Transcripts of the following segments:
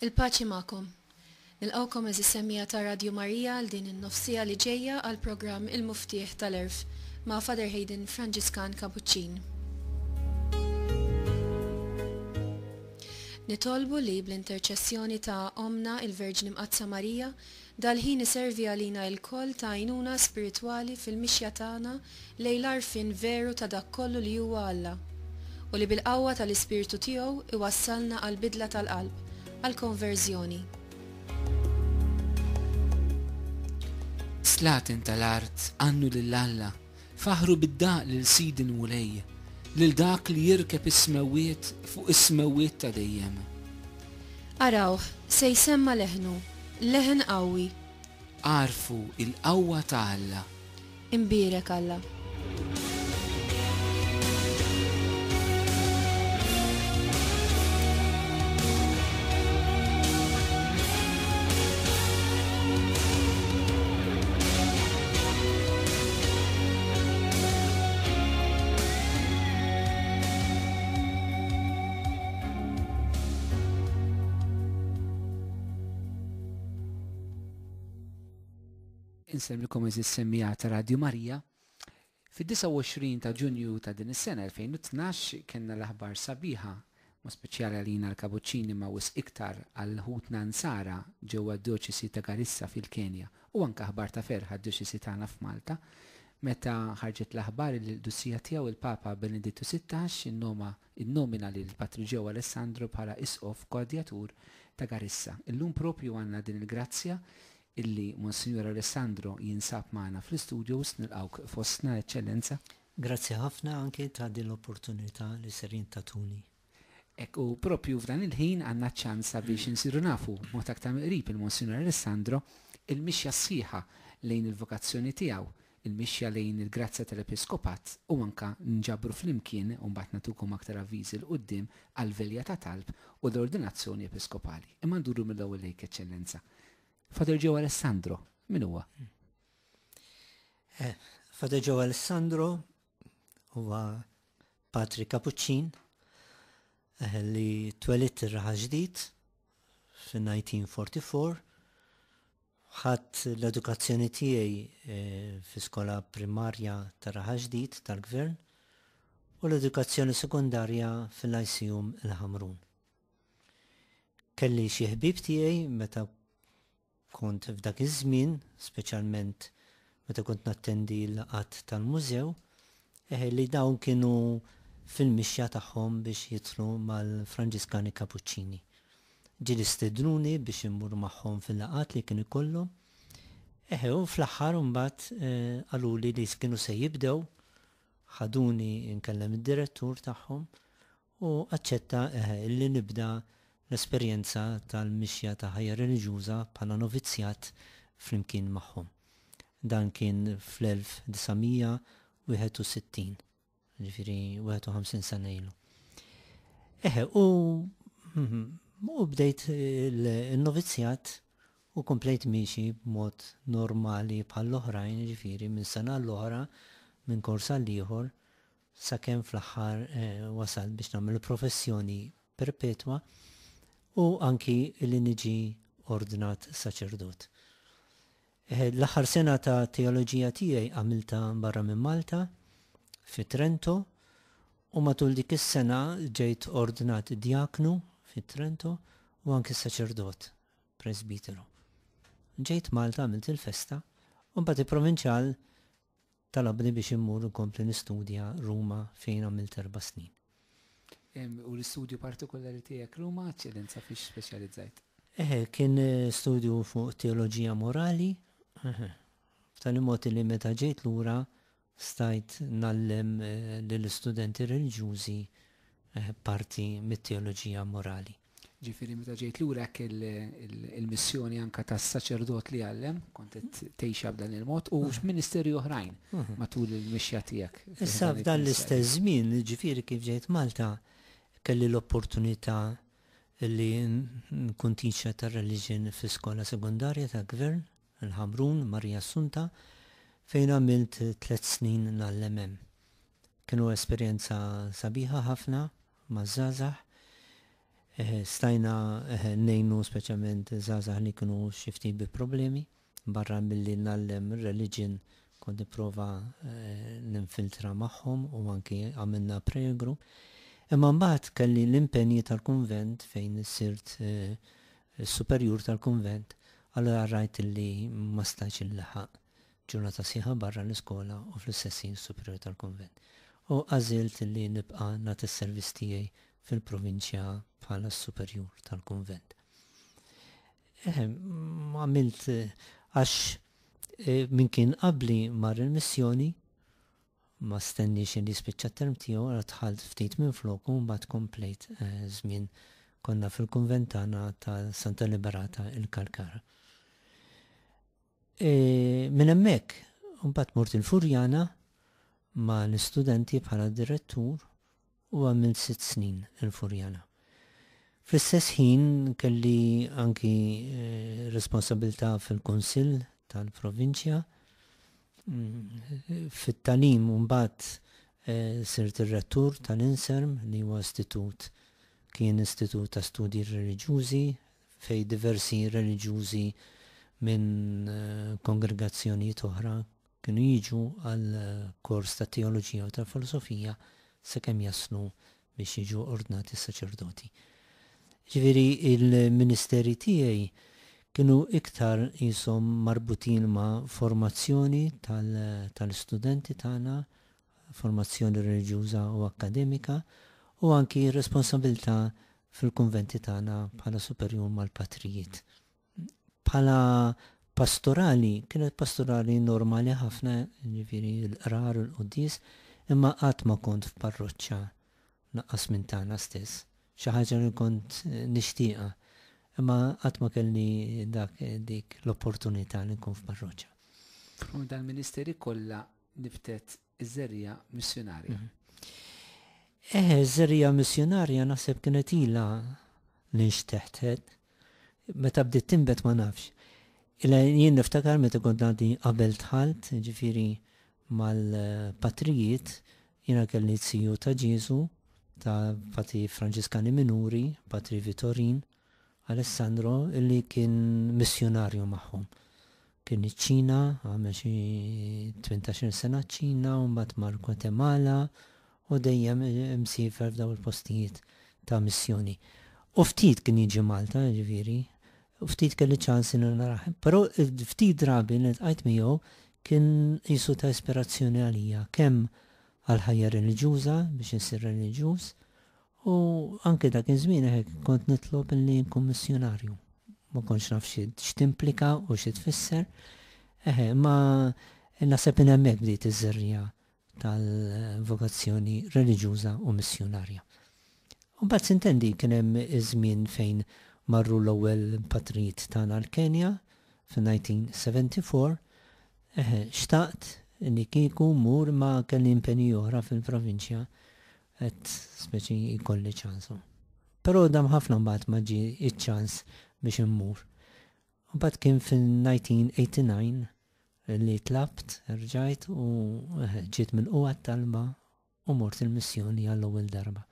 Il-paċi ma'kom. Nilqawkom eżis semmija ta' Radio Marija għal din in-nofsija li ġejja għal programm Il-Muftieħ tal-Erf ma' Father Hayden Franġiskan Kapuċċin. Nitolbu li bl-interċessjoni ta' Omna il-Verġni Mqazza Marija dal-ħin iservi għalina l-koll ta' għajnuna spiritwali fil-mixja tagħna lejn l-arfin veru ta' dak kollu li huwa Alla u li bil-qawwa tal-Ispirtu tiegħu iwassalna għal bidla tal-qalb għal-konverżjoni. Slatin tal-art għannu lill-Alla, faħru bid-daq lil-sidin mulej, lil dak li jirkeb ismewiet fuq ismewiet ta' dejjem. Araw, se jsemma leħnu, leħen qawwi. Għarfu il-qawwa ta' Alla. Imbirek Alla. Insemmilkom eżis semmija ta' Radio Marija. Fid-29 ta' Ġunju ta' din is-sena 2012 kellna l-aħbar sabiħa, ma speċjali għalina l-Kapuċċini ma wis iktar għal ħutna Nsara ġewwa d-Dioċesi ta' Garissa fil-Kenja u anke aħbar ta' ferħa d-Dioċesi tagħna f'Malta, meta ħarġet l-aħbar li l-Dussija tiegħu il-Papa Benedittu XVI innomina lil Patriġew Alessandro bħala Isqof Kordjatur ta' Garissa. Illum propju għandna din il-grazzja illi Monsignor Alessandro jinsab magħna fl-istudios nilqawk fostna Eċċellenza. Grazzi ħafna anke ta' din l-opportunità li serin tatuni. U propju f'dan il-ħin għandna ċansa biex insiru nafu mod aktar qrib il-Monsignor Alessandro il-mixja sħiħa lejn il-vokazzjoni tiegħu, il-mixja lejn il-grazzja tal-Episkopat u anka nġabru fl-imkien u mbagħad nagħtukom aktar avviżi l qudiem għal-velja ta' talb u l-ordinazzjoni episkopali. Imma nduru mill-ewwel lejk Eċċellenza. Father Joe Alessandro, min huwa? Father Joe Alessandro huwa Patri Kapuċċin li twelit ir-Raħa Ġdid fin-1944. Ħadd l-edukazzjoni tiegħi fi skola primarja ta' Raħa Ġdid tal-Gvern u l-edukazzjoni sekundarja fil-Lyceum il-Ħamrun. Kelli xi ħbieb tiegħi meta kont f'dak iż-żmien, speċjalment meta kont nattendi l-laqgħat tal-mużew, li dawn kienu fil-mixja tagħhom biex jidħlu mal-Franġiskani Kapuċċini. Ġieli stednuni biex immur magħhom fil-laqgħat li kienu jkollhom. U fl-aħħar mbagħad qaluli li kienu se jibdew, ħaduni nkellem id-direttur tagħhom u aċċetta li nibda l-esperjenza tal-mixja ta' ħajja reliġjuża bħala novizzjat flimkien magħhom. Dan kien fl-1961, ġifieri 51 sena ilu. U bdejt il-novizzjat u komplejt miexi b'mod normali bħall-oħrajn, ġifieri minn sena l-oħra, minn korsa l-ieħor, sakemm fl-aħħar wasal biex nagħmel professjoni perpetwa u anki li niġi ordinat saċerdot. L-aħħar sena ta' teoloġija tiegħi għamilta barra minn Malta, fi Trento, u matul dik is-sena ġejt ordinat diaknu fi Trento u anki saċerdot, presbiteru. Ġejt Malta għamilt il-festa u mbagħad il-provinċjal talabni biex immur inkompli nistudja Ruma fejn għamilt 4 snin. U l-istudju partikolari tiegħek Ruma, Eċċellenza fiex speċjalizzajt? Kien studju fuq teoloġija morali, f'tali mod li meta ġejt lura stajt nallem lill-istudenti reliġjużi parti mit-teoloġija morali. Ġifieri meta ġejt lura hekk il-missjoni anke tas-saċerdot li għallem, kont qed tgħixha b'dan il-mod u x'ministeri oħrajn matul il-mixja tiegħek. Issa f'dan l-istess żmien, ġifieri kif ġejt Malta, kelli l-opportunità li nkun teacher ta' religion fi skola sekundarja ta' Gvern, il-Ħamrun, Marija Assunta, fejn għamilt 3 snin l-MM. Kienu esperjenza sabiħa ħafna, mażżażaħ, Stajna nejnu speċjalment żgħażagħ li kienu xifti bi problemi barra milli nallem religion kont nipprova ninfiltra magħhom u anki għamilna prayer group. Imma mbagħad kelli l-impenji tal-kunvent fejn sirt superjur tal-kunvent, allura rajt li ma stajtx inlaħaq ġurnata sieħa barra l-iskola u fl-istessin superjur tal-kunvent. U għażilt li nibqa' nagħti s-servizz tiegħi fil-provinċja bħala superjur tal-kunvent. Għamilt għax min kien qabli mar il-missjoni ma stennix li spiċċa term tiegħu għal tħalt ftit minn floku mbagħad komplejt żmien konna fil-kunvent tagħna ta' Santa Liberata il-Kalkara. Minn hemmhekk mbagħad mort il-Furjana ma' l-istudenti bħala direttur u għamilt 6 snin il-Furjana. Fl-istess ħin kelli anki responsabilità fil-Kunsill tal-Provinċja. Fit-talim mbagħad sirt ir-rettur tal-Inserm li huwa kien istitut ta' studji reliġjużi fej diversi reliġjużi minn kongregazzjonijiet oħra kienu jiġu għal kors ta' teoloġija u ta' filosofija sakemm jaslu biex jiġu ordnati saċerdoti. Ġifieri il-ministeri tiegħi kienu iktar jisom marbutin ma' formazzjoni tal-studenti tagħna, formazzjoni reliġjuża u akademika, u anki responsabilità fil-kunventi tagħna bħala superjur mal-patrijiet. Bħala pastorali, kienet pastorali normali ħafna, ġifieri l-qrar u l-qudies, imma qatt ma kont f'parroċċa naqqas minn tagħna stess. Xi ħaġa li kont nixtieqha. Imma qatt ma kelli dik l-opportunità li nkun f'parroċċa. Frum dal-ministeri kollha niftet iż-żerja missjonarja. Żerja missjonarja naħseb kienet ilha li nxteħtet. Meta bdiet tinbet ma nafx. Jien niftakar meta kont għandi qabel tħalt, ġifieri mal-patrijiet, jiena kelli tziju ta' Ġesu, ta' Patri Franġiskani Minuri, Patri Vitorin, Alessandro, illi kien missjonarju magħhom. Kien iċ-Ċina, għamel xi 18 sena ċ-Ċina, u mbagħad mar Gwatemala, u dejjem msiefer f'daw il-postijiet ta' missjoni. U ftit kien jiġi Malta, ġifieri, u ftit kelli ċans li naraħ. Però ftit drabi li tqajt miegħu kien qisu ta' ispirazzjoni għalija, kemm għal-ħajja reliġjuża biex insir reliġjuż, u anke dak iż-żmien hekk kont nitlob li nkun missjonarju. Ma kontx naf x'timplika u xi tfisser. Ma naħseb in hemmhekk bdiet iż-żerrija tal-vokazzjoni reliġjuża u missjonarja. U mbagħad sintendi kien hemm iż-żmien fejn marru l-ewwel patrijiet tagħna l-Kenja fin-1974. Xtaqt li kieku mur ma kelli impenji oħra fil-provinċja qed speċi jkolli ċansu. Però dam ħafna mbagħad ma ġie iċ-ċans biex immur. U mbagħad kien fil-1989 li tlabt, rġajt u ġiet mill-qwa talba u mort il-missjoni għall-ewwel darba.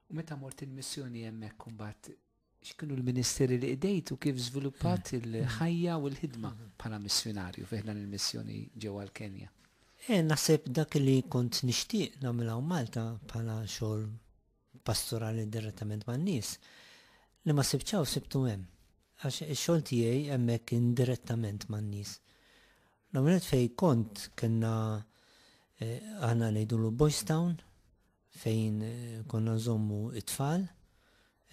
U meta mort il-missjoni hemmhekk imbagħad x'kienu l-ministeri li qdejt u kif żviluppat il-ħajja u l-ħidma bħala missjonarju fih dan il-missjoni ġewwa l-Kenja? Naħseb dak li kont nixtieq nagħmilha Malta bħala xogħol pastorali direttament man-nies li ma sibċaw sibtu hemm. Għax ix-xogħol tiegħi hemmhekk indirettament man-nies. L-għamlet fej kont kena għana ngħidulu Boys Town fejn konna nżommu it-tfal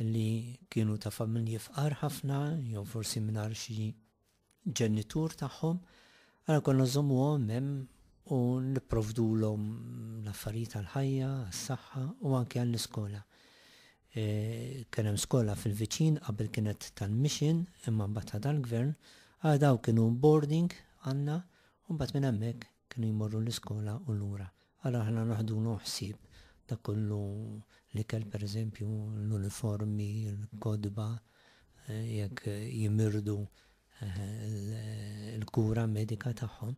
li kienu ta' familji fqar ħafna, jew forsi mingħajr xi ġenitur tagħhom, għana konna nżommuhom hemm u nipprovdulhom l-affarijiet tal-ħajja, għas-saħħa u anke għall-iskola. Kien hemm skola fil-viċin qabel kienet tal-mission imma mbagħad tal-gvern, daw kienu boarding għanna, u mbagħad minn hemmhekk kienu jmorru l-iskola u lura. Ara aħna naħdulu ħsieb dak kollu li kell pereżempju l-uniformi, l-kodba, jekk jimirdu l-kura medika tagħhom.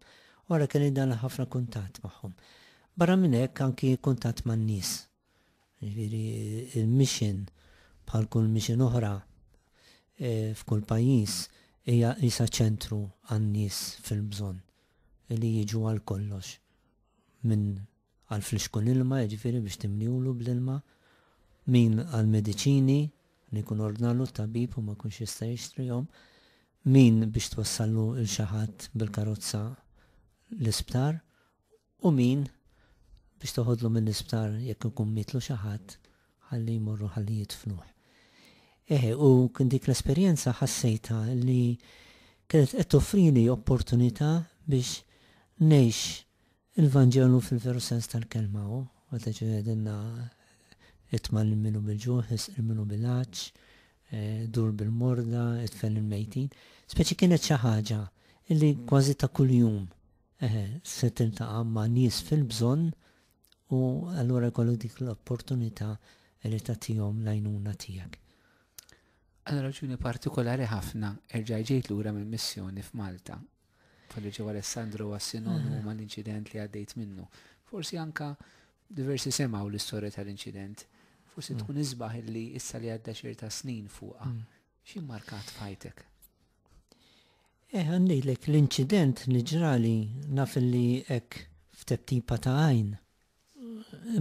Wara kien dan ħafna kuntatt magħhom. Barra minn hekk anki kuntatt man-nies. Ġifieri il-mission bħal kull mission oħra f'kull pajjiż hija isa ċentru għan-nies fil-bżonn li jiġu għal kollox minn għal fliexkun ilma, jiġifieri biex timliwlu bl-ilma, min għal mediċini li jkun ordnalu tabib u ma jkunx jista' jixtrihom, min biex twassallu il xi ħadd bil-karozza l-isptar u min biex toħodlu mill-isptar jekk ikun mitlu xi ħadd ħalli jmorru ħalli jitfnuh. U dik l-esperjenza ħassejta li kienet qed toffrili opportunità biex ngħix il-Vanġelu fil-veru sens tal-kelma u għata ġedinna itmal minnu bil-ġuħ, minnu bil-ħaċ, dur bil-morda, itfel il-mejtin. Speċi kienet xi ħaġa illi kważi ta' kuljum se tiltaqa' ma' nies fil-bżonn u allura jkollu dik l-opportunità li tagħtihom l-għajnuna tiegħek. Għal raġuni partikolari ħafna ġejt lura mill-missjoni f'Malta. Falli ġew Alessandro għas-sinonu mal-inċident li għaddejt minnu. Forsi anka diversi semaw l-istorja tal-inċident. Forsi tkun isbaħ li issa li għadda xirta snin fuqha. Xi markat fajtek? Għandilek l-inċident li ġrali naf li hekk f'teptipa ta' għajn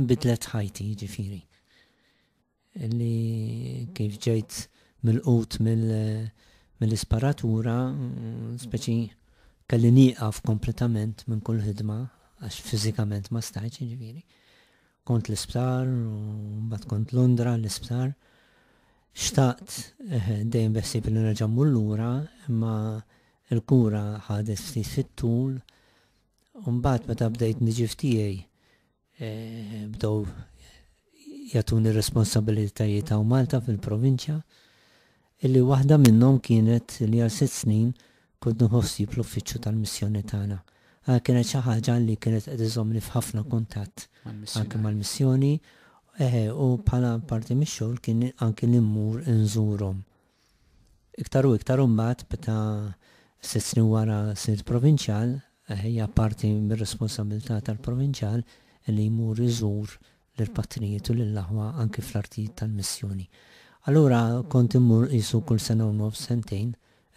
nbidlet ħajti ġifieri. Li kif ġejt mill-qut mill-isparatura, speċi kelli nieqaf kompletament minn kull ħidma għax fiżikament ma stajtx ġifieri. Kont l-isptar u mbagħad kont Londra l-isptar. Xtaqt dejjem beħsib li nerġa' mmur lura, imma l-kura ħadet ftit fit-tul u mbagħad meta bdejt niġi f'tiegħi bdew jagħtuni responsabilitajiet hawn Malta fil-provinċja illi waħda minnhom kienet li għal 6 snin kont nħossi fl-uffiċċju tal-missjoni tagħna. Kienet xi ħaġa li kienet qed iżommni f'ħafna kuntatt anke mal-missjoni u bħala parti mix-xogħol kien anke li mmur inżurhom. Iktar u iktar mbagħad meta 6 snin wara sirt provinċjal hija parti mir-responsabilità tal-provinċjal li jmur iżur lill-patrijiet u lill-aħwa anke fl-artijiet tal-missjoni. Allura kont immur qisu kull sena u nofs sentejn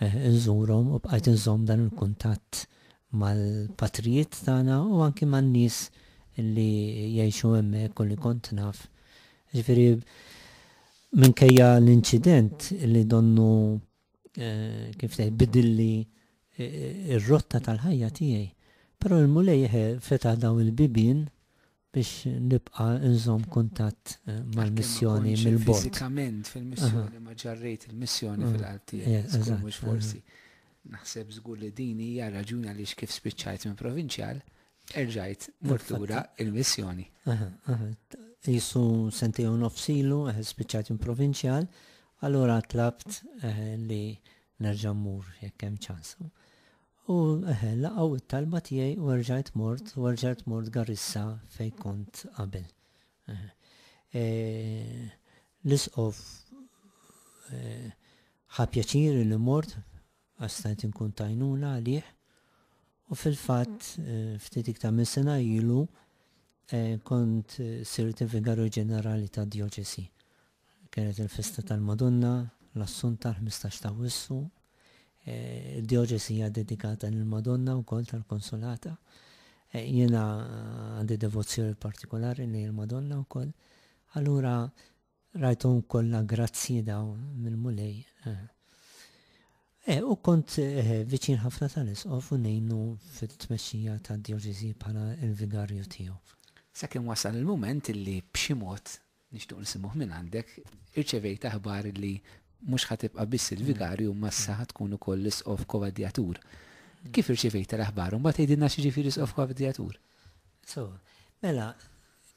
nżurhom u bqajt inżomm dan il-kuntatt mal-patrijiet tagħna u anke man-nies li jgħixu hemmhekk u li kont naf. Ġifieri minkejja l-inċident li donnu kif tgħid bidilli ir-rotta tal-ħajja tiegħi. Però l-mulej fetaħ dawn il-bibien biex nibqa' nżomm kuntatt mal-missjoni mill-bord. Fiżikament fil-missjoni ma ġarrejt il-missjoni fil-qalb tiegħi. Mhux forsi. Naħseb żgur li din hija raġuni għaliex kif spiċċajt minn provinċjal, erġajt mort lura il-missjoni. Jisu sentejn u nofsilu spiċċajt minn provinċjal, allura tlabt li nerġa' mmur jekk hemm ċans. U laqgħu it-talba tiegħi u rġajt mort Garissa fejn kont qabel. L-isqof ħa pjaċir li mort għax stajt inkun tajnuna għalih u fil-fatt ftit iktar minn sena ilu kont sirt il-Vigarju Ġenerali tad-Djoċesi. Kienet il-festa tal-Madonna, l-Assunta l-15 ta' Wissu. Id-Djoċesi hija dedikata lill-Madonna wkoll tal-Konsolata. Jiena għandi devozzjoni partikolari lejn il-Madonna wkoll. Allura rajthom kollha grazzi dawn mill-mulej. U kont viċin ħafna tal-isqof u ngħinu fit-tmexxija tad-Djoċesi bħala il-Vigarju tiegħu. Sakemm wasal il-mument illi b'xi mod nixtieq nisimgħu minn għandek irċevejt aħbar li mhux ħatibqa' biss il-Vigarju ma issa tkun ukoll l-isqof Kovadjatur. Kif irċevejt l-aħbar u mbagħad tgħidilna xi ġifieri isqof Kovadjatur? Mela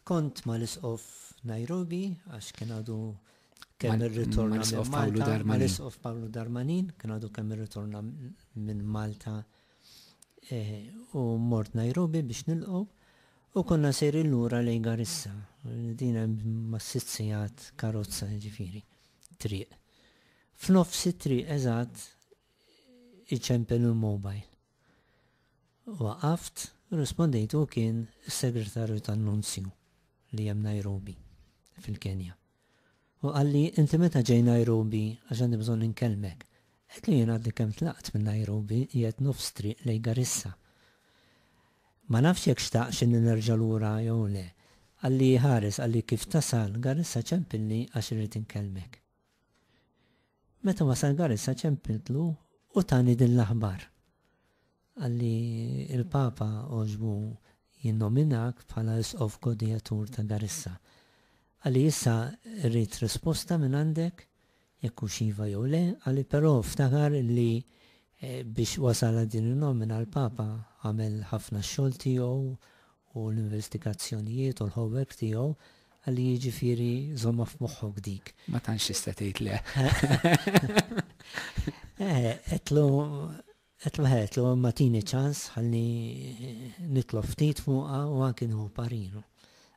kont mal-isqof Nairobi għax kien għadu kemm irritorna minn Malta, mal-isqof Pawlu Darmanin, kien għadu kemm irritorna minn Malta u mort Nairobi biex nilqgħu u konna sejrin lura lejn Garissa. Din hemm ma' 6 sigħat karozza ġifieri triq. F'nofs it-triq eżatt iċempel il-mobile. Waqaft, rispondejtu kien is-segretarju tan-Nunzju li hemm Nairobi fil-Kenja. U għalli, inti meta ġej Nairobi, għaxan bżon inkelmek. Għetli jien għaddi kem tlaqt minn Nairobi, jiet nofstri lej Garissa. Ma nafx jek xtaqx nerġa' lura jew le. Għalli ħares, għalli kif tasal, Garissa ċempilli għax irrid inkelmek. Meta wasal Garissa ċempiltlu u tani din l-aħbar. Għalli il-Papa oġbu jinnominak bħala Isqof Kodjatur ta' Garissa. Għalli issa rrit risposta minn għandek, jekku xiva jew le, għalli però ftakar li biex wasala din il-nomina l-Papa għamel ħafna xogħol tiegħu u l-investigazzjonijiet u l-homework tiegħu għalli jiġifieri żomma f'moħħok dik. Ma tantx tista' tgħid le. Qedlu ma tini ċans ħalli nitlob ftit fuqha u anke nieħu parinu.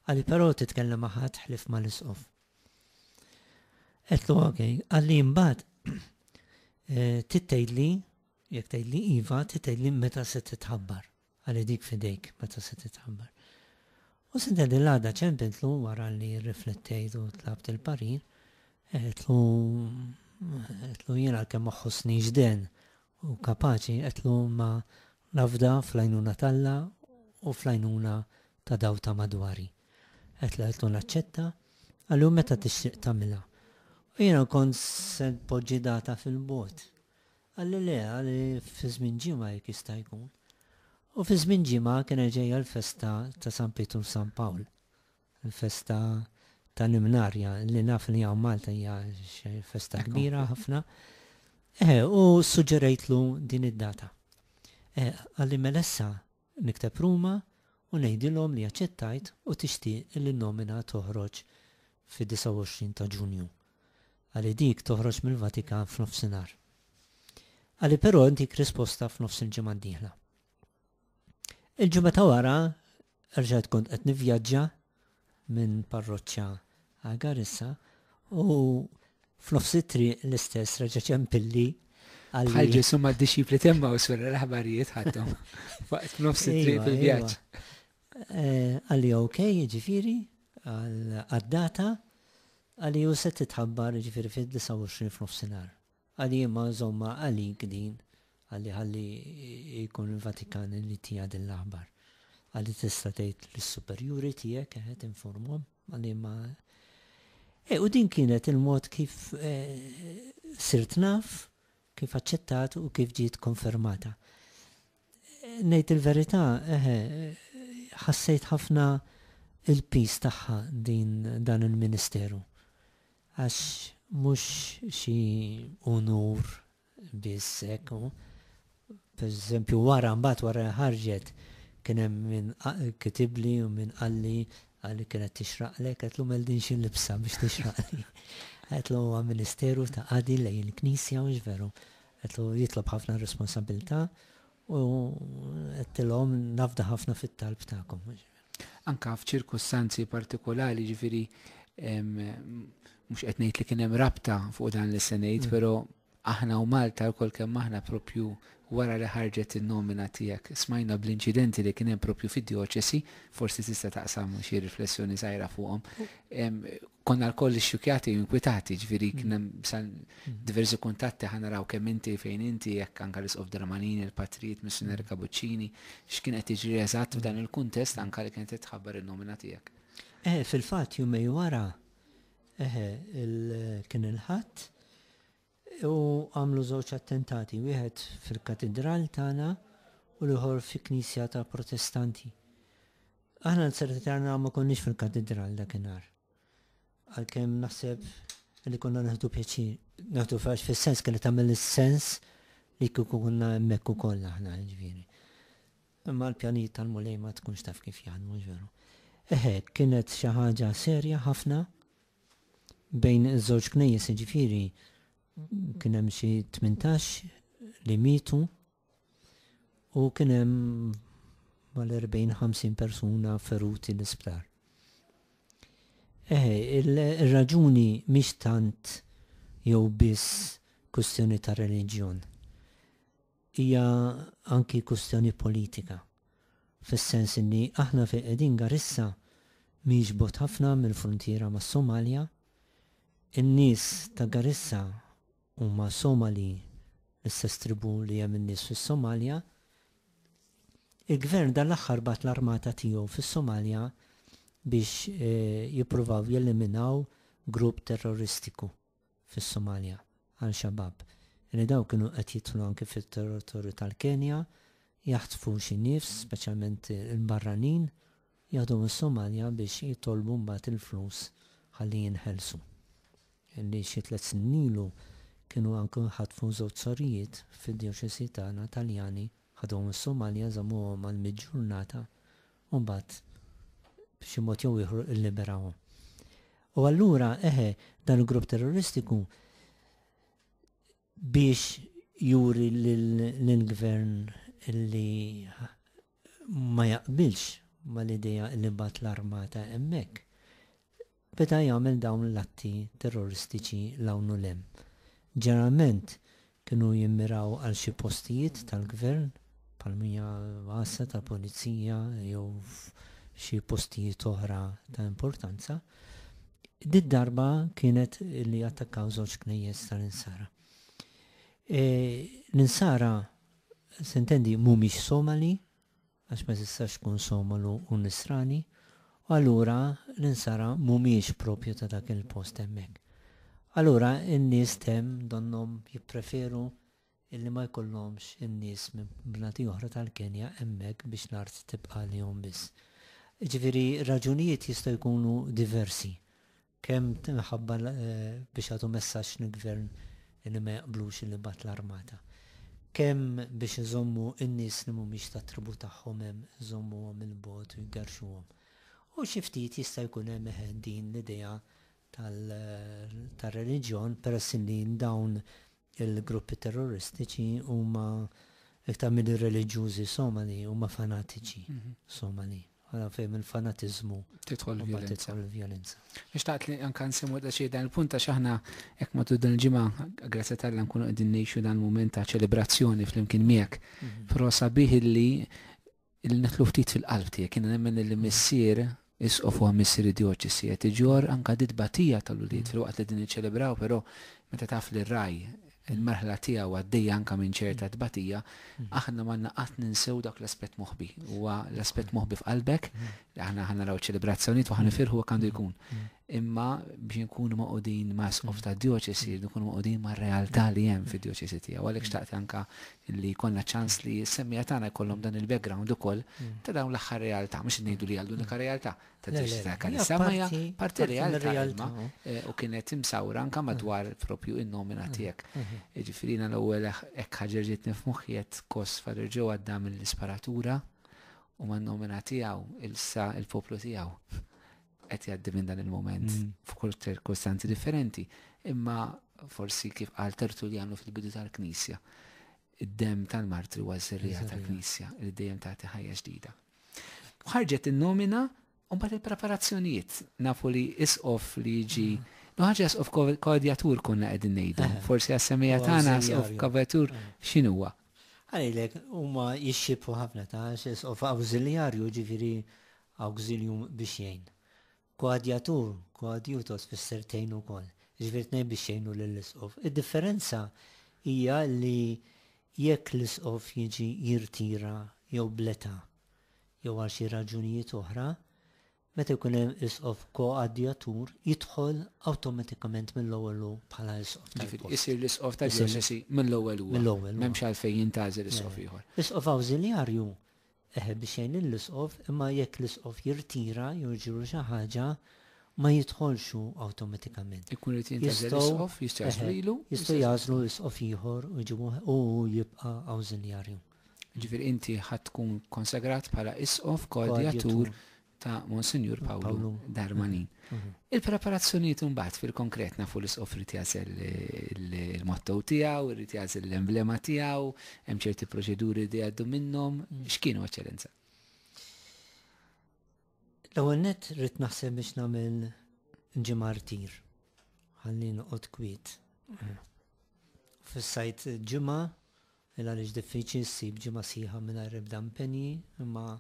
Għalli però titkellem ma' ħadd ħlif mal-Isqof. Qedlu okej, għalli mbagħad titgħidli, jekk tgħidli iva, titgħidli meta se titħabbar. Għalli dik fidejk meta se titħabbar. U se din l-għada ċempiltlu wara li riflettejt u tlabt il-parir, qedlu jiena kemm ma ħossniex den u kapaċi qedlu ma nafda fl-għajnuna talla u fl-għajnuna ta' daw ta' madwari. Qedlu naċċetta, għallu meta tixtieq tagħmilha. U jiena kont se poġġi data fil-bot. Għalli le, għalli fi żmien ġimgħa jekk jista' jkun. U fi żmien ġimgħa kien ġejja l-festa ta' San Petru San Pawl. Il-festa ta' Nimnarja, li naf li hawn Malta hija festa kbira ħafna. U suġġerejtlu din id-data. Għalli melessa nikteb ruma u ngħidilhom li aċċettajt u tixtieq li n-nomina toħroġ fid-29 ta' Ġunju. Għalli dik toħroġ mill-Vatikan f'nofsinhar. Għalli però dik risposta f'nofs il-ġimgħa d-dieħla. Il-ġimgħa ta' wara rġgħet kont qed nivvjaġġa minn parroċċja għal Garissa u f'nofs it-triq l-istess reġa' ċempilli ħalġu summa d-disċipli temma u swera l-aħbarijiet ħadhom waqt nofs it-triq fil-vjaġġ. Għalli okej, ġifieri għad-data għalli u se titħabbar ġifieri fid-29 f'nofsinhar. Għalli imma żomma għalik din għalli jkun il-Vatikan li tija din l-aħbar. Għalli tista' tgħid lis-superjuri tiegħek qed informhom għalli ma. U din kienet il-mod kif sirt naf, kif aċċettat u kif ġiet konfermata. Ngħid il-verità, ħassejt ħafna il-pis tagħha dan il-Ministeru. Għax mhux xi unur biss hekk. Per eżempju wara ħarġet kien hemm min kitibli u min qalli kienet tixraqlek, qedlu meldin xi libsa biex tixraqli. Qedlu huwa Ministeru ta' qadi lejn il-Knisja u veru. Qedlu jitlob ħafna responsabilità u qedtilhom nafda ħafna fit-talb tagħkom. Anka f'ċirkustanzi partikolari ġifieri mhux qed ngħid li kien hemm rabta fuq dan li se ngħid, però aħna u Malta wkoll kemm aħna propju wara li ħarġet in-nomina tiegħek smajna bl-inċidenti li kien hemm propju fid-diyoċesi, forsi tista' taqsam xi riflessjoni żgħira fuqhom. Konna lkoll ixxukjati u inkwitati, ġifieri kien hemm diversi kuntatti ħanaraw kemm inti fejn inti jekk anke l-Isqof Dramanini, il-Patrijiet Missjoneri Kabuċċini, x'kien qed jiġri eżatt f'dan il-kuntest anke li kienet titħabbar in-nomina tiegħek. Fil-fatt jumej wara kien il-ħadd u għamlu żewġ attentati, wieħed fil-katedral tagħna u l-ieħor fi knisja ta' Protestanti. Aħna n-sertitarna ma konniex fil-katedral dakinhar. Għalkemm naħseb li konna naħdu pjaċir, naħdu fax fis-sens kelli tagħmel is-sens li kieku kunna hemmhekk ukoll aħna ġifieri. Imma l-pjanijiet tal-mulej ma tkunx taf kif jaħdmu ġveru. Kienet xi ħaġa serja ħafna bejn iż-żewġ knejjes ġifieri kien hemm xi 18 li mietu u kien hemm mal-40-50 persuna feruti l-isptar. Il-raġuni mhix tant jew biss kwestjoni ta' reliġjon. Hija anki kwestjoni politika. Fis-sens li aħna fi qegħdin Garissa mhix bot ħafna mill-frontiera mas-Somalja, in-nies ta' Garissa huma Somali l-istess tribu li hemm in-nies fis-Somalja. Il-gvern dal-aħħar bat l-armata tiegħu fis-Somalja biex jippruvaw jeliminaw grupp terroristiku fis-Somalja għal-Shabab. Li daw kienu qed jidħlu anke fit-territorju tal-Kenja, jaħtfu xi nies, speċjalment il-barranin, jaħdu mis-Somalja biex jitolbu mbagħad il-flus ħalli jinħelsu. Illi xi 3 snin ilu kienu anke ħatfu żewġ sorijiet fid-djoċesi tagħna Taljani ħadhom mis-Somalja żammuhom għal mid-ġurnata u mbagħad b'xi mod jew ieħor illiberawhom. U allura dan il-grupp terroristiku biex juri lill-gvern illi ma jaqbilx mal-idea li bat l-armata hemmhekk, beda jagħmel dawn l-atti terroristiċi l-hawn u l-hemm. Ġeneralment kienu jimmiraw għal xi postijiet tal-gvern bħal-mija għassa tal-polizija jew xi postijiet oħra ta' importanza. Darba kienet li attakkaw żewġ knejjes tal-insara. L-insara, sentendi, mhumiex Somali, għax ma tistax tkun Somalu u Nisrani, u allura l-insara mhumiex propju ta' dak il-post hemmhekk. Allura in-nies donnom jippreferu illi ma jkollhomx in-nies minn bnadi oħra tal-Kenja hemmhekk biex l-art tibqa' lihom biss. Ġifieri raġunijiet jistgħu jkunu diversi. Kemm minħabba biex għadu messaġġ lill-gvern li ma jaqblux li bat l-armata. Kemm biex iżommu n-nies li mhumiex tat-tribu tagħhom hemm iżommuhom il-bogħod u jgarxuhom. U xi ftit jista' jkun hemm din l-idea tal-reliġjon peress li dawn il-gruppi terroristiċi huma iktar mill-reliġjużi Somali huma fanatiċi Somali. Għala fejn il-fanatizmu tidħol il-vjolenza. Ixtaqt li anka nsemmu da xi dan il-punt għax aħna hekk matul dan il-ġimgħa grazzi tal nkunu qegħdin ngħixu dan il-mument ta' ċelebrazzjoni flimkien miegħek. Però sabiħ li nitlu ftit fil-qalb tiegħek kien nemmen li missier isqof huwa missier id-djoċesi qed iġor anka ditbatija tal-ulied fil-waqt li din iċċelebraw, però meta taf li r-raj il-marħla tiegħu għaddejja anka minn ċerta tbatija, aħna ma naqat ninsew dak l-aspett moħbi. Huwa l-aspett moħbi f'qalbek, li aħna naraw ċelebrazzjonijiet u ħanifirħu għandu jkun. Imma biex nkunu maqudin ma' sqof ta' djoċesi, nkunu maqudin ma' realtà li hemm fid-djoċesi tiegħu. Għalhekk xtaqt anka li konna ċans li s-semmija tagħna jkollhom dan il-background ukoll ta' dawn l-aħħar realtà, mhux ngħidu li għal l-unika realtà ta' djoċesi ta' Kanissa, ma hija parti realtà u kienet imsawra anka madwar propju in-nomina tiegħek. Ġifirina l-ewwel hekk ħaġerġiet nifmuħ jett kos Father Joe għadda mill-isparatura u man-nomina tiegħu il-sa il-poplu tiegħu qed jgħaddi minn dan il-moment f'kull ċirkostanzi differenti. Imma forsi kif qal Tertuljano fil-bidu tal-Knisja, id-dem tal-martri huwa żerrija tal-Knisja li dejjem tagħti ħajja ġdida. Ħarġet in-nomina u mbagħad il-preparazzjonijiet nafu li isqof li jiġi ħaġa of kodjatur kunna qegħdin ngħidu. Forsi għas-semmija tagħna of kodjatur x'inhuwa? Għalilek huma jixxibħu ħafna ta' of awżiljarju ġifieri awżiljum biex jgħin. Kodjatur fis-sertejn ukoll. Ġifieri tnejn biex jgħinu lill-isqof. Id-differenza hija li jekk l-isqof jiġi jirtira jew bleta jew għal xi raġunijiet oħra, meta jkun hemm isqof koadjatur jidħol awtomatikament mill-ewwel bħala isqof. Isir l-isqof tal-diocesi mill-ewwel huwa. M'hemmx għalfejn jintażel isqof ieħor. Isqof awżiljarju biex jgħin l-isqof, imma jekk l-isqof jirtira jew jiġru xi ħaġa ma jidħolxu awtomatikament. Ikun irid jintażel isqof jistgħu jistgħu jażlu isqof ieħor u jibqa' awżiljarju. Ġifieri inti ħadd tkun konsagrat bħala isqof koadjatur ta' Monsinjur Pawlu Darmanin. Il-preparazzjonijiet imbagħad fil-konkret nafu l-isqof irid jażel il-motto tiegħu, irid jażel l-emblema tiegħu, hemm ċerti proċeduri li għaddu minnhom, x'kienu eċċellenza? L-ewwel nett rrid naħseb biex nagħmel ġimgħa rtir. Ħalli noqgħod kwiet. Fis-sajt ġimgħa għaliex diffiċli ssib ġimgħa sieħa mingħajr ebda impenji, imma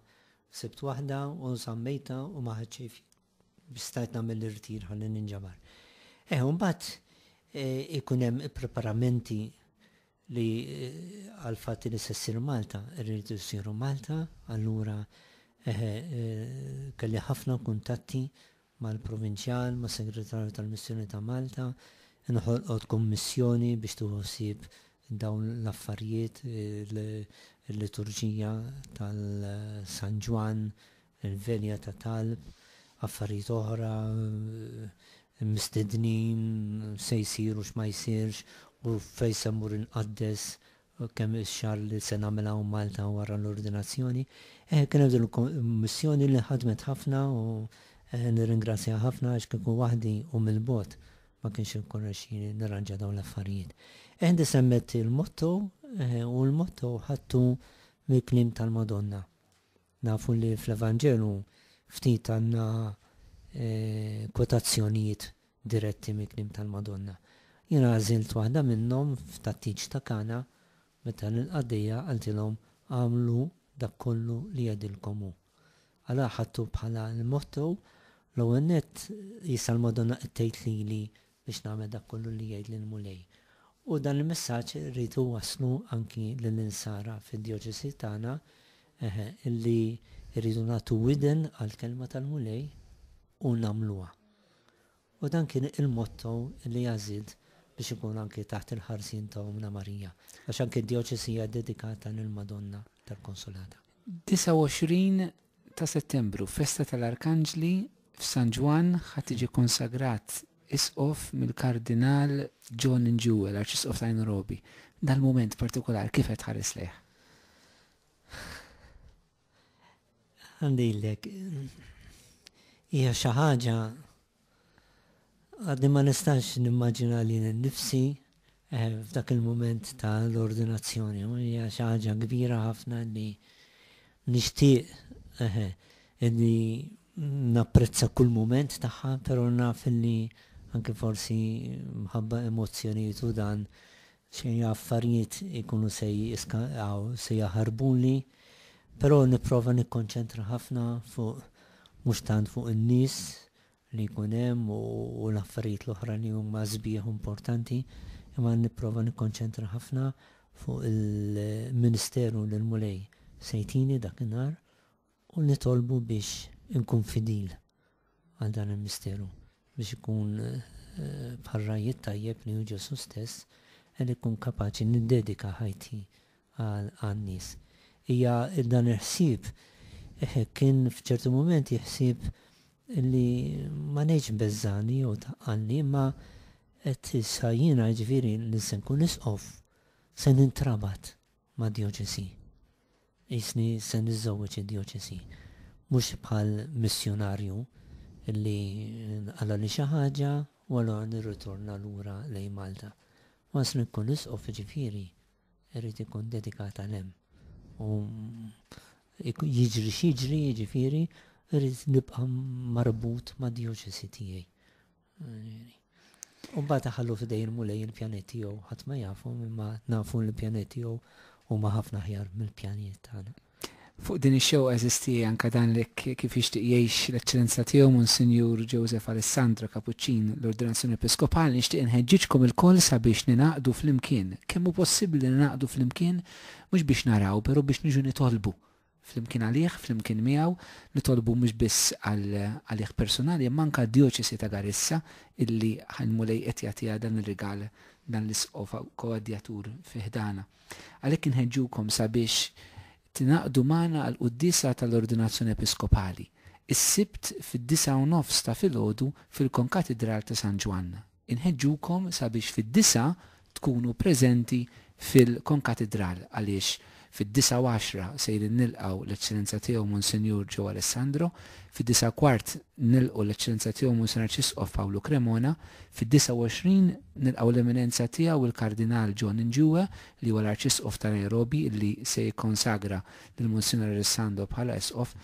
sibt waħda u sammejta u ma ħadx biex stajt nagħmel l-irtir ħalli ninġabar. Mbagħad ikun hemm preparamenti li għal-fatt li se ssir Malta, irridu jsiru Malta, allura kelli ħafna kuntatti mal-provinċjal, mas-segretarju tal-Missjoni ta' Malta, inħolqot kummissjoni biex tuħsib dawn l-affarijiet, il-liturġija tal-San Ġwan, il-Velja ta' Talb, affarijiet oħra, mistednin, se jsir u x'ma jsirx, u fej semmur inqaddes kemm ix-xahar li se nagħmilha Malta wara l-ordinazzjoni. Kien hemm il-missjoni li ħadmet ħafna u nirringrazzja ħafna għax kieku waħdi u mill-bot ma kienx inkun rexxin nirranġa dawn l-affarijiet. Eħdi semmet il-motto u l-motto ħadtu mill-kliem tal-Madonna. Nafu li fl-Evanġelu ftit għandna kwotazzjonijiet diretti mill-kliem tal-Madonna. Jiena għażilt waħda minnhom f'tattiġ ta' Kana meta l-qadija għaltilhom għamlu dak kollu li jgħidilkom hu. Għala ħadtu bħala l-motto l-ewwel nett jisa l-Madonna qed tgħid lili biex nagħmel dak kollu li jgħid lil-Mulej. U dan il-messaġġ rridu waslu anki lill-insara fid-djoċesi tagħna illi rridu nagħtu widen għall-kelma tal-Mulej u nagħmluha. U dan kien il-motto li għażilt biex ikun anki taħt il-ħarsien ta' Omna Marija. Għax anki d-djoċesi hija dedikata lill-Madonna tal-Konsolata. 29 ta' Settembru, festa tal-Arkanġli f'San Ġwan ħadd tiġi konsagrat isqof mill-Kardinal John Njue, l-Arċisqof ta' Nairobi. Dal-moment partikolar kif qed tħares lejh? Għandilek, hija xi ħaġa għaddi ma nistax nimmaġina li nnifsi f'dak il-moment ta' l-ordinazzjoni. Hija xi ħaġa kbira ħafna li nixtieq li napprezza kull moment tagħha, però naf li anke forsi mħabba emozzjonijiet u dan xi affarijiet ikunu se jaħarbuli, però nipprova nikkonċentra ħafna fuq mhux tant fuq in-nies li jkun hemm u l-affarijiet l-oħra li huma sbieħ importanti, imma nipprova nikkonċentra ħafna fuq il-Ministeru lill-Mulej sejtini dakinhar u nitolbu biex inkun fidil għal dan il-Misteru biex ikun bħarrajiet tajjeb li Ġesu stess li ikun kapaċi niddedika ħajti għal-nies. Hija dan il-ħsieb kien f'ċertu momenti ħsieb li ma ngħidx beżżani u taqqalni, ma qed issa jiena ġifieri li se nkun isqof se nintrabat ma' djoċesi. Isni se niżżewweġ id-djoċesi. Mhux bħal missjonarju li għalla li xi ħaġa u allura nirritorna lura lejn Malta. Once nkun isqof ġifieri irid ikun dedikat għalhem. U jiġri x'jiġri ġifieri irid nibqa' marbut ma' djoċesi tiegħi. U mbagħad ħallu f'idej il-Mulej il-pjanet tiegħu ħadd ma jafu imma nafu l-pjanet tiegħu huma ħafna ħjar mill-pjanijiet tagħna. Fuq din ix-xewqa eżisti anke dan li kif jixtieq jgħix l-Eċċellenza tiegħu Monsinjur Joseph Alessandro Capuccin l-Ordinazzjoni Episkopali, nixtieq inħeġġiġkom ilkoll sabiex ninaqdu flimkien. Kemm hu possibbli ninaqdu flimkien mhux biex naraw, però biex niġu nitolbu flimkien għalih, flimkien miegħu, nitolbu mhux biss għalih personali, imma anke d-Djoċesi ta' Garissa illi ħal-Mulej qed jagħtiha dan ir-rigal dan l-isqof koadjatur fi ħdana. Għalhekk inħeġġukom sabiex tinaqdu magħna għal qudiesa tal-Ordinazzjoni Episkopali. Is-Sibt fid-9:09 ta' filgħodu fil-Konkatedral ta' San Ġwan. Inħeġġukom sabiex fid-9 tkunu preżenti fil-Konkatedral għaliex fid-9:10 sejrin nilqgħu l-Eċċellenza tiegħu Monsinjur Joe Alessandro, fid-9:15 nilqgħu l-Eċċellenza tiegħu Monsignor Arċisqof Pawlu Cremona, fid-29 nilqgħu l-Eminenza tiegħu il-Kardinal John Njue li huwa l-Arċisqof ta' Nairobi li se jikkonsagra lil Monsignor Alessandro bħala Esqof,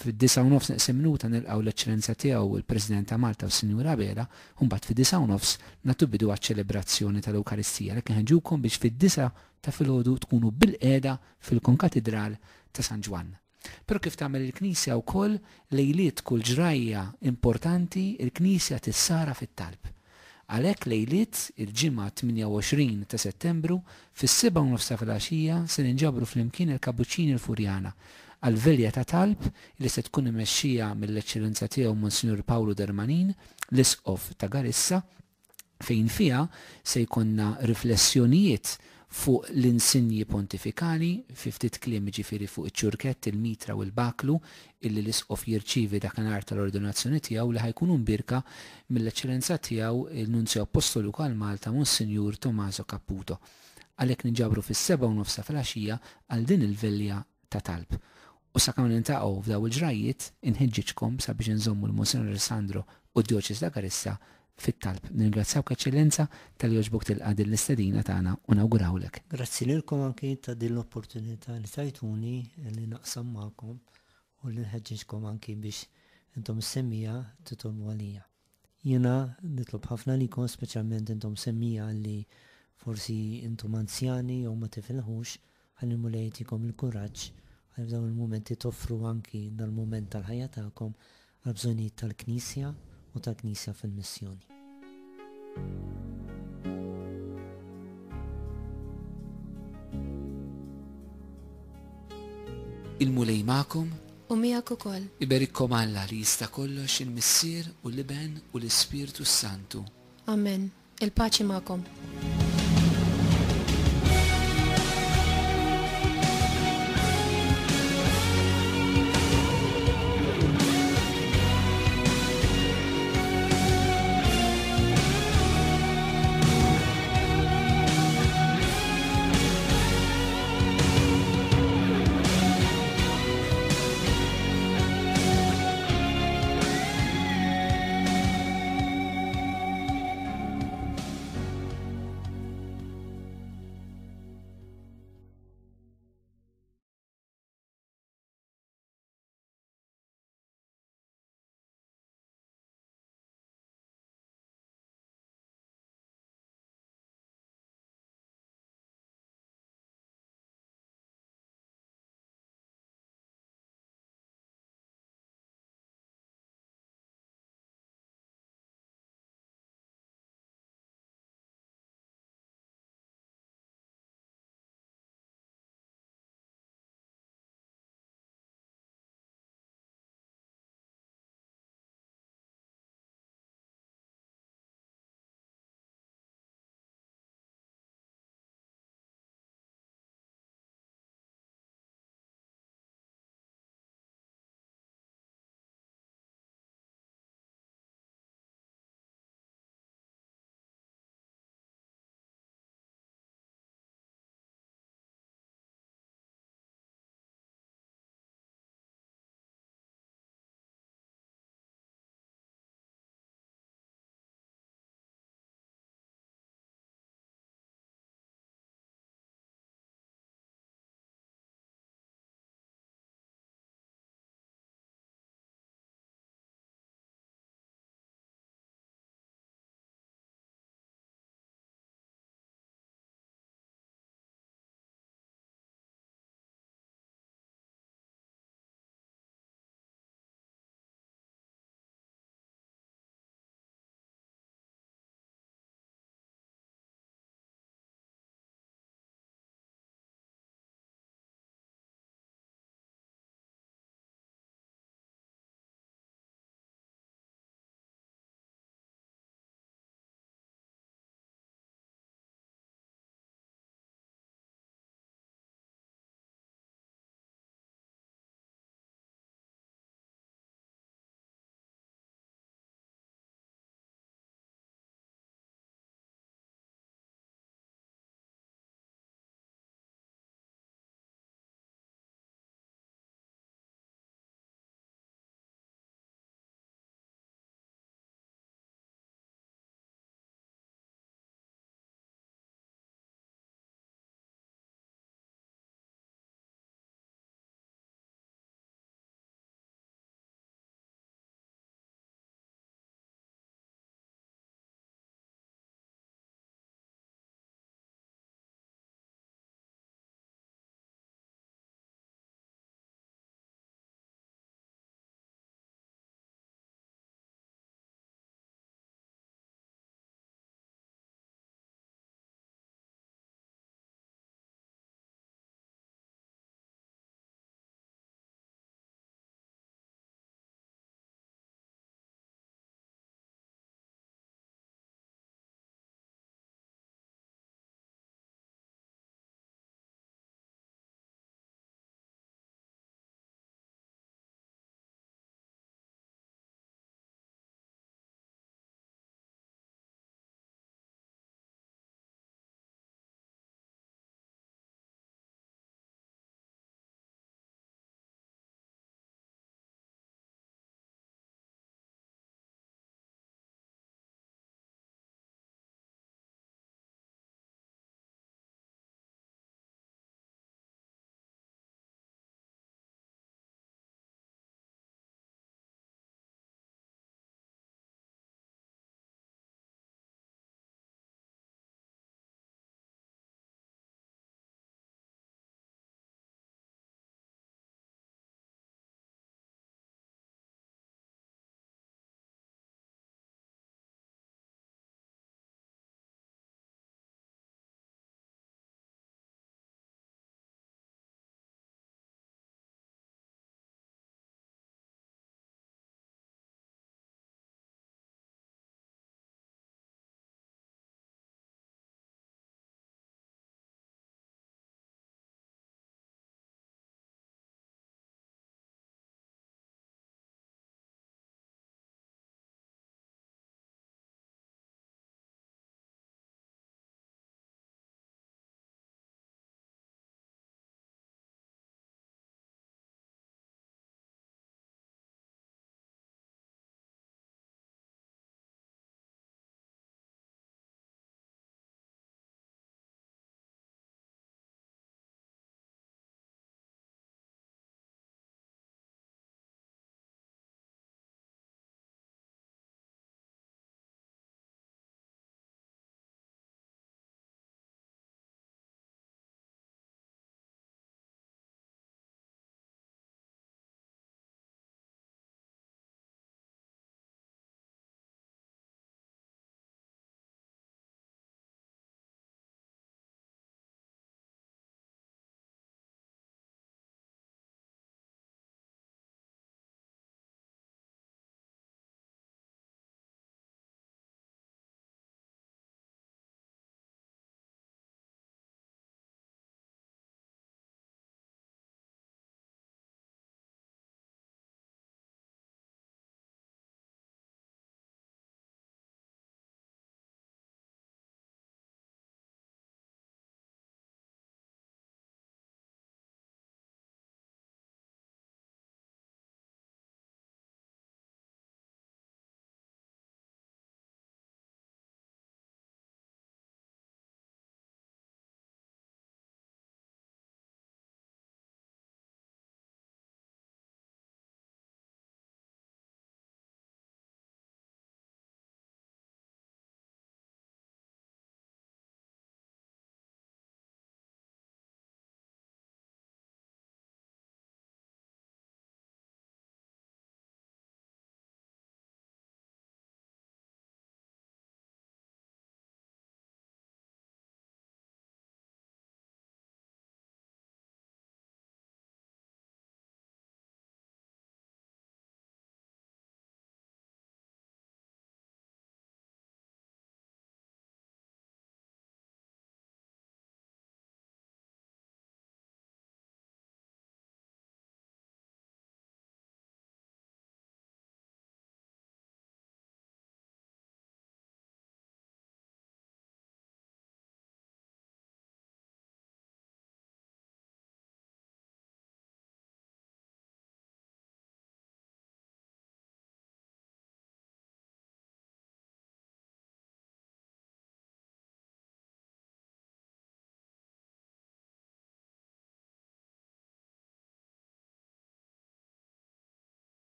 fid-9:09 neqsim minuta nilqgħu l-Eċċellenza tiegħu il-President ta' Malta u Sinjura Bela, u mbagħad fid-9:09 nagħtu bidu għaċ-ċelebrazzjoni tal-Ewkaristija. Lek inħeġġukom biex fid-9 ta' filgħodu tkunu bil-qiegħda fil-Konkatedral ta' San Ġwan. Però kif tagħmel il-Knisja wkoll lejliet kull ġrajja importanti il-Knisja tissara fit-talb. Għalhekk lejliet il-ġimgħa 28 ta' Settembru fis-7:30 filgħaxija se ninġabru flimkien il-Kabuċini l-Furjana għal-velja ta' talb li se tkun imexxija mill-Eċċellenza tiegħu Monsignor Paolo Dermanin, l-Isqof ta' Garissa, fejn fiha se jkollna riflessjonijiet fuq l-insinji pontifikali, fi ftit kliem ġifieri fuq iċ-ċurkett, il-mitra u l-baklu illi l-Isqof jirċievi dakinhar tal-ordinazzjoni tiegħu li ħajkunu mbirka mill-Eċċellenza tiegħu il-Nunzju Apostoliku għal Malta Monsignor Tommaso Caputo. Għalhekk niġabru fis-7:30 filgħaxija għal din il-velja ta' talb. U sakemm nintaqgħu f'daw il-ġrajiet inħeġġiġkom sabiex inżommu l-Monsignor Alessandro u d-Djoċes ta' Garissa fit-talb. Ningrazzjawk Eċċellenza tal-li jogħġbok tilqa' din l-istedina tagħna u nawgurawlek. Grazzi lilkom anki ta' din l-opportunità li tajtuni li naqsam magħkom u li nħeġġiġkom anki biex intom semmija titolmu għalija. Jiena nitlob ħafna likom, speċjalment intom semmija li forsi intom anzjani jew ma tifilħux ħalli mulejtikom il-kuraġġ għal dawn il-momenti toffru anki dal-moment tal-ħajja tagħkom għal bżonnijiet tal-Knisja u tal-Knisja fil-missjoni. Il-mulej magħkom U miegħek ukoll. iberikkom Alla li jista' kollox il-Missier u l-Iben u l-Ispirtu Santu. Amen. Il-paċi magħkom.